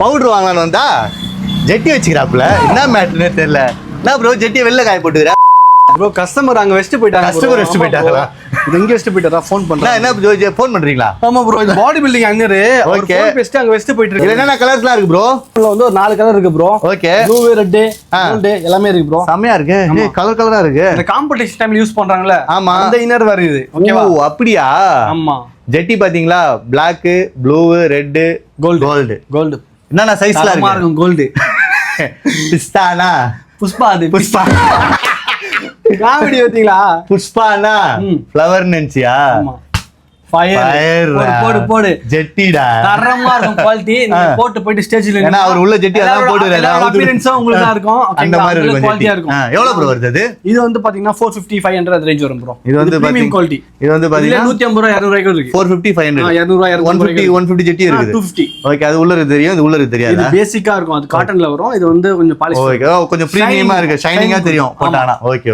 Powder வாங்கலான்னு வந்தா ஜெட்டி வச்சுக்கிறாப்புல. என்ன மேட்ருன்னு தெரியல. என்ன ப்ரோ ஜெட்டியை வெளில காய போட்டுக்கிறேன் ப்ரோ? கஸ்டமர் அங்க வெஸ்ட் போயிட்டாங்க. கஸ்டமர் வெஸ்ட் போயிட்டாங்களா? இது எங்க வெஸ்ட் போயிட்டாரா? ஃபோன் பண்றேன். என்ன ஃபோன் பண்றீங்களா? ஆமா ப்ரோ, இது பாடி பில்டிங் அங்கரு. ஓகே, ஃபோன் பேசிட்டு அங்க வெஸ்ட் போயிட்டு இருக்கு. என்னென்ன கலர்ஸ்லாம் இருக்கு ப்ரோ? இதுல வந்து ஒரு 4 கலர் இருக்கு bro. Okay, blue, red, gold எல்லாமே இருக்கு ப்ரோ. செமையா இருக்கு. கலர் கலரா இருக்கு. இந்த காம்படிஷன் டைம்ல யூஸ் பண்றாங்கல, ஆமா, அந்த இன்னர் வேர் இது. ஓகேவா? ஓ அப்படியா? ஆமா. ஜெட்டி பாத்தீங்களா? Black, blue, red, gold. Gold என்னென்ன சைஸ்ல இருக்கு? இருக்கும் கோல்ட். பிஸ்தானா? புஷ்பா. அது புஷ்பா. காமெடி பாத்தீங்களா? புஷ்பானா ஃப்ளவர் நினைச்சியா? ஃபயர். போடு ஜெட்டிடா. தரமா இருக்கும் குவாலிட்டி. நீங்க போட்டு போயிட்டு ஸ்டேஜ்ல ஏன்னா அவர் உள்ள ஜெட்டி அதான் போடுறாரு. அப்பியரன்ஸும் உங்களுக்கு தான் இருக்கும். அந்த மாதிரி இருக்கும். குவாலிட்டியா இருக்கும். எவ்வளவு ப்ரோ வருது அது? இது வந்து பாத்தீங்கன்னா 450 500 அந்த ரேஞ்ச் வரும் ப்ரோ. இது வந்து பிரீமியம் குவாலிட்டி. இது வந்து பாத்தீங்கன்னா 150 ரூபாய் 200 ரூபாய்க்கு இருக்கு. 450 500 200 150 ஜெட்டி இருக்குது. 250. ஓகே, அது உள்ள தெரியும், இது உள்ள தெரியாது. இது பேசிக்கா இருக்கும். அது காட்டன்ல வரும். இது வந்து கொஞ்சம் பாலிஷ். ஓகே, கொஞ்சம் பிரீமியமா இருக்கு. ஷைனிங்கா தெரியும் போட்டானா. ஓகே.